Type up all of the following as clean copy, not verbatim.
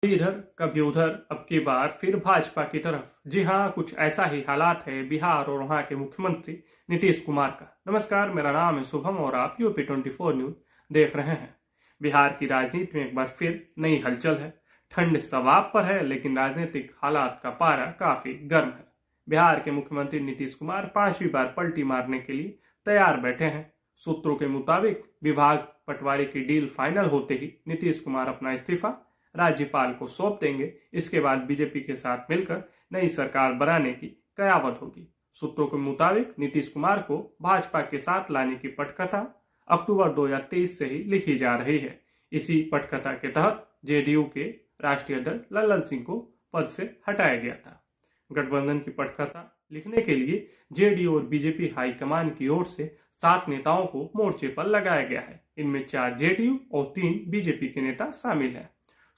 इधर कभी उधर, अब की बार फिर भाजपा की तरफ। जी हाँ, कुछ ऐसा ही हालात है बिहार और वहां के मुख्यमंत्री नीतीश कुमार का। नमस्कार, मेरा नाम है शुभम और आप यूपी 24 न्यूज देख रहे हैं। बिहार की राजनीति में एक बार फिर नई हलचल है। ठंड सवाब पर है, लेकिन राजनीतिक हालात का पारा काफी गर्म है। बिहार के मुख्यमंत्री नीतीश कुमार 5वीं बार पलटी मारने के लिए तैयार बैठे हैं। सूत्रों के मुताबिक विभाग पटवारी की डील फाइनल होते ही नीतीश कुमार अपना इस्तीफा राज्यपाल को सौंप देंगे। इसके बाद बीजेपी के साथ मिलकर नई सरकार बनाने की कयावत होगी। सूत्रों के मुताबिक नीतीश कुमार को भाजपा के साथ लाने की पटकथा अक्टूबर 2023 से ही लिखी जा रही है। इसी पटकथा के तहत जेडीयू के राष्ट्रीय अध्यक्ष लल्लन सिंह को पद से हटाया गया था। गठबंधन की पटकथा लिखने के लिए जेडीयू और बीजेपी हाईकमान की ओर से 7 नेताओं को मोर्चे पर लगाया गया है। इनमें 4 जेडीयू और 3 बीजेपी के नेता शामिल हैं।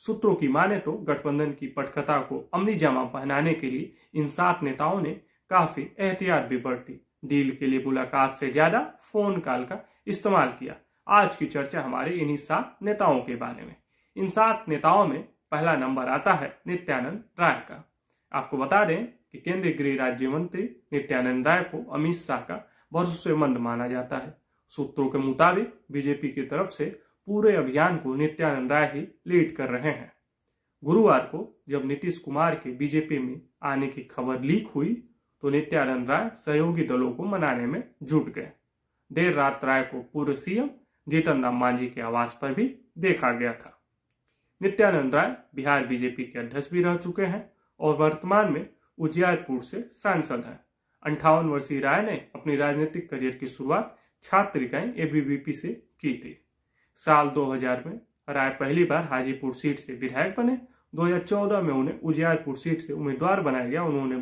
सूत्रों की माने तो गठबंधन की पटकथा को अमली जामा पहनाने के लिए इन 7 नेताओं ने काफी एहतियात भी बरती। डील के लिए मुलाकात से ज्यादा फोन कॉल का इस्तेमाल किया। आज की चर्चा हमारे इन्हीं 7 नेताओं के बारे में। इन 7 नेताओं में पहला नंबर आता है नित्यानंद राय का। आपको बता दें कि केंद्रीय गृह राज्य मंत्री नित्यानंद राय को अमित शाह का भरोसेमंद माना जाता है। सूत्रों के मुताबिक बीजेपी की तरफ से पूरे अभियान को नित्यानंद राय ही लीड कर रहे हैं। गुरुवार को जब नीतीश कुमार के बीजेपी में आने की खबर लीक हुई तो नित्यानंद राय सहयोगी दलों को मनाने में जुट गए। देर रात राय को पूर्व सीएम जीतन राम मांझी के आवास पर भी देखा गया था। नित्यानंद राय बिहार बीजेपी के अध्यक्ष भी रह चुके हैं और वर्तमान में उजियारपुर से सांसद हैं। 58 वर्षीय राय ने अपनी राजनीतिक करियर की शुरुआत छात्र इकाई एबीवीपी से की थी। साल 2000 में राय पहली बार हाजीपुर सीट से विधायक बने। 2014 में उन्हें उजियारपुर सीट से उम्मीदवार बनाया गया। उन्होंने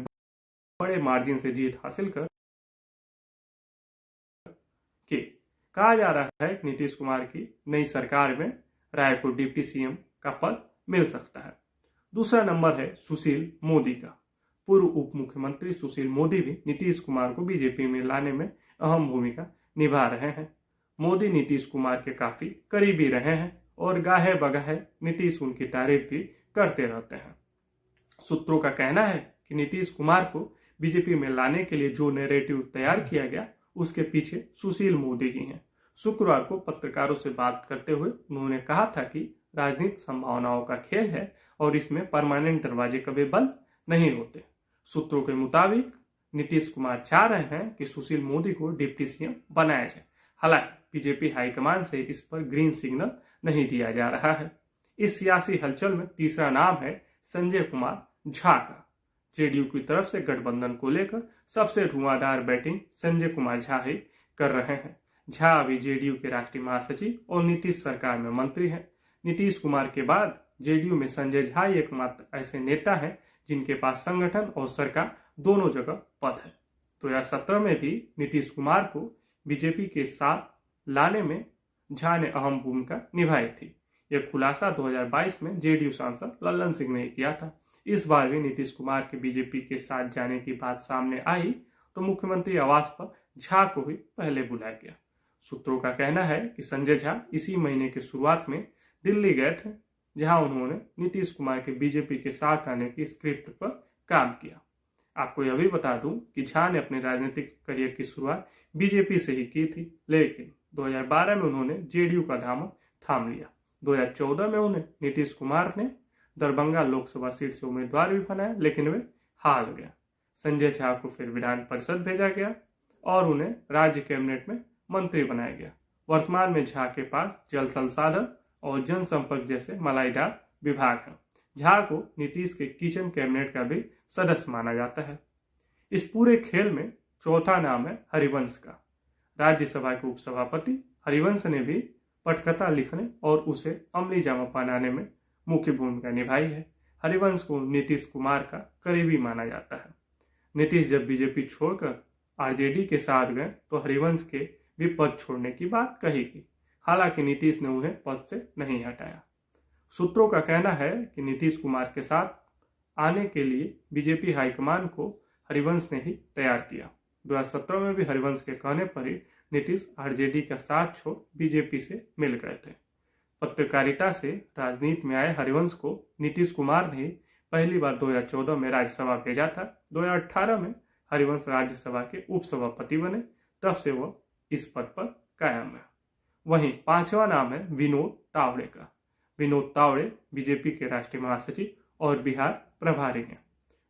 बड़े मार्जिन से जीत हासिल कर की। कहा जा रहा है कि नीतीश कुमार की नई सरकार में राय को डिप्टी सीएम का पद मिल सकता है। दूसरा नंबर है सुशील मोदी का। पूर्व उप मुख्यमंत्री सुशील मोदी भी नीतीश कुमार को बीजेपी में लाने में अहम भूमिका निभा रहे हैं। मोदी नीतीश कुमार के काफी करीबी रहे हैं और गाहे बगाहे नीतीश उनकी तारीफ भी करते रहते हैं। सूत्रों का कहना है कि नीतीश कुमार को बीजेपी में लाने के लिए जो नैरेटिव तैयार किया गया उसके पीछे सुशील मोदी ही हैं। शुक्रवार को पत्रकारों से बात करते हुए उन्होंने कहा था कि राजनीति संभावनाओं का खेल है और इसमें परमानेंट दरवाजे कभी बंद नहीं होते। सूत्रों के मुताबिक नीतीश कुमार चाह रहे हैं कि सुशील मोदी को डिप्टी सीएम बनाया जाए। हालांकि बीजेपी हाईकमान से इस पर ग्रीन सिग्नल नहीं दिया जा रहा है। इस सियासी हलचल में तीसरा नाम है संजय कुमार झा का। जेडीयू की तरफ से गठबंधन को लेकर सबसे धुआंधार बैटिंग संजय कुमार झा ही कर रहे हैं। झा अभी जेडीयू के राष्ट्रीय महासचिव और नीतीश सरकार में मंत्री हैं। नीतीश कुमार के बाद जेडीयू में संजय झा एकमात्र ऐसे नेता हैं जिनके पास संगठन और सरकार दोनों जगह पद है। 2017 में भी नीतीश कुमार को बीजेपी के साथ लाने में झा ने अहम भूमिका निभाई थी। यह खुलासा 2022 में जेडीयू सांसद लल्लन सिंह ने किया था। इस बार भी नीतीश कुमार के बीजेपी के साथ जाने की बात सामने आई तो मुख्यमंत्री आवास पर झा को ही पहले बुलाया गया। सूत्रों का कहना है कि संजय झा इसी महीने की शुरुआत में दिल्ली गए थे, जहां उन्होंने नीतीश कुमार के बीजेपी के साथ आने की स्क्रिप्ट पर काम किया। आपको यह भी बता दूं कि झा ने अपने राजनीतिक करियर की शुरुआत बीजेपी से ही की थी, लेकिन 2012 में उन्होंने जेडीयू का दामन थाम लिया। 2014 में उन्हें नीतीश कुमार ने दरभंगा लोकसभा सीट से उम्मीदवार भी बनाया, लेकिन वे हार गया। संजय झा को फिर विधान परिषद भेजा गया और उन्हें राज्य कैबिनेट में मंत्री बनाया गया। वर्तमान में झा के पास जल संसाधन और जनसंपर्क जैसे मलाईदार विभाग है। झा को नीतीश के किचन कैबिनेट का भी सदस्य माना जाता है। इस पूरे खेल में चौथा नाम है हरिवंश का। राज्यसभा के उपसभापति हरिवंश ने भी पटकथा लिखने और उसे अमली जामा पहनाने में मुख्य भूमिका निभाई है। हरिवंश को नीतीश कुमार का करीबी माना जाता है। नीतीश जब बीजेपी छोड़कर आरजेडी के साथ गए तो हरिवंश के भी पद छोड़ने की बात कही गई। हालांकि नीतीश ने उन्हें पद से नहीं हटाया। सूत्रों का कहना है कि नीतीश कुमार के साथ आने के लिए बीजेपी हाईकमान को हरिवंश ने ही तैयार किया। 2017 में भी हरिवंश के कहने पर ही नीतीश आरजेडी का साथ छोड़ बीजेपी से मिल गए थे। पत्रकारिता से राजनीति में आए हरिवंश को नीतीश कुमार ने पहली बार 2014 में राज्यसभा भेजा था। 2018 में हरिवंश राज्यसभा के उपसभापति बने, तब से वह इस पद पर कायम है। वहीं पांचवा नाम है विनोद तावड़े का। विनोद तावड़े बीजेपी के राष्ट्रीय महासचिव और बिहार प्रभारी हैं।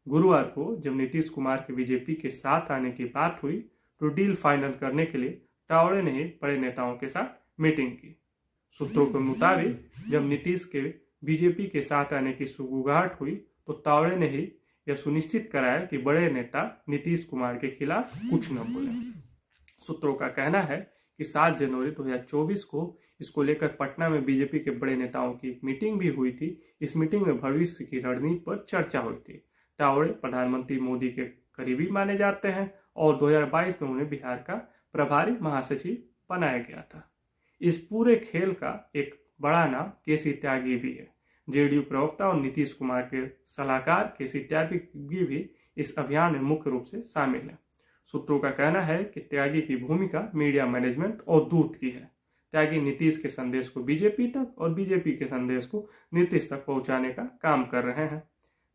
गुरुवार को जब नीतीश कुमार के बीजेपी के साथ आने की बात हुई तो डील फाइनल करने के लिए तावड़े ने ही बड़े नेताओं के साथ मीटिंग की। सूत्रों के मुताबिक जब नीतीश के बीजेपी के साथ आने की सुगबुगाहट हुई तो तावड़े ने ही यह सुनिश्चित कराया कि बड़े नेता नीतीश कुमार के खिलाफ कुछ न बोले। सूत्रों का कहना है कि 7 जनवरी 2024 को इसको लेकर पटना में बीजेपी के बड़े नेताओं की एक मीटिंग भी हुई थी। इस मीटिंग में भविष्य की रणनीति पर चर्चा हुई थी। तावड़े प्रधानमंत्री मोदी के करीबी माने जाते हैं और 2022 में उन्हें बिहार का प्रभारी महासचिव बनाया गया था। इस पूरे खेल का एक बड़ा नाम केसी त्यागी भी है। जेडीयू प्रवक्ता और नीतीश कुमार के सलाहकार केसी त्यागी भी इस अभियान में मुख्य रूप से शामिल है। सूत्रों का कहना है कि त्यागी की भूमिका मीडिया मैनेजमेंट और दूत की है। त्यागी नीतीश के संदेश को बीजेपी तक और बीजेपी के संदेश को नीतीश तक पहुंचाने का काम कर रहे हैं।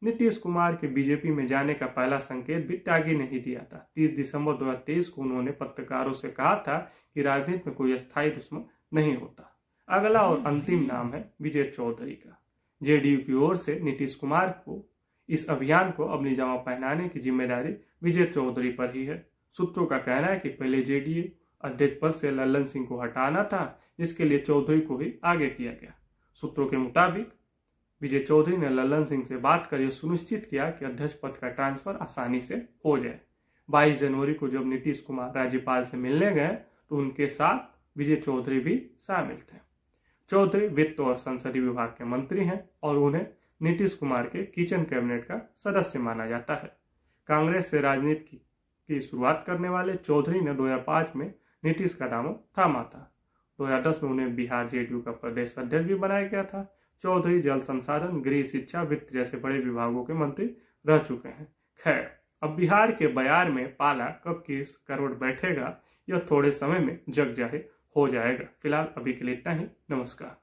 नीतीश कुमार के बीजेपी में जाने का पहला संकेत भी त्यागी ने ही दिया था। 30 दिसंबर 2023 को उन्होंने पत्रकारों से कहा था कि राजनीति में कोई अस्थायी दुश्मन नहीं होता। अगला और अंतिम नाम है विजय चौधरी का। जेडीयू की ओर से नीतीश कुमार को इस अभियान को अपनी जमा पहनाने की जिम्मेदारी विजय चौधरी पर ही है। सूत्रों का कहना है कि पहले जेडीयू अध्यक्ष पद से लल्लन सिंह को हटाना था, जिसके लिए चौधरी को ही आगे किया गया। सूत्रों के मुताबिक विजय चौधरी ने लल्लन सिंह से बात कर यह सुनिश्चित किया कि अध्यक्ष पद का ट्रांसफर आसानी से हो जाए। 22 जनवरी को जब नीतीश कुमार राज्यपाल से मिलने गए तो उनके साथ विजय चौधरी भी शामिल थे। चौधरी वित्त और संसदीय विभाग के मंत्री हैं और उन्हें नीतीश कुमार के किचन कैबिनेट का सदस्य माना जाता है। कांग्रेस से राजनीति की शुरुआत करने वाले चौधरी ने 2005 में नीतीश का दामन थामा था। 2010 में उन्हें बिहार जेडीयू का प्रदेश अध्यक्ष भी बनाया गया था। चौधरी जल संसाधन, गृह, शिक्षा, वित्त जैसे बड़े विभागों के मंत्री रह चुके हैं। खैर, अब बिहार के बयार में पाला कब किस करवट बैठेगा यह थोड़े समय में जग जाहिर हो जाएगा। फिलहाल अभी के लिए इतना ही। नमस्कार।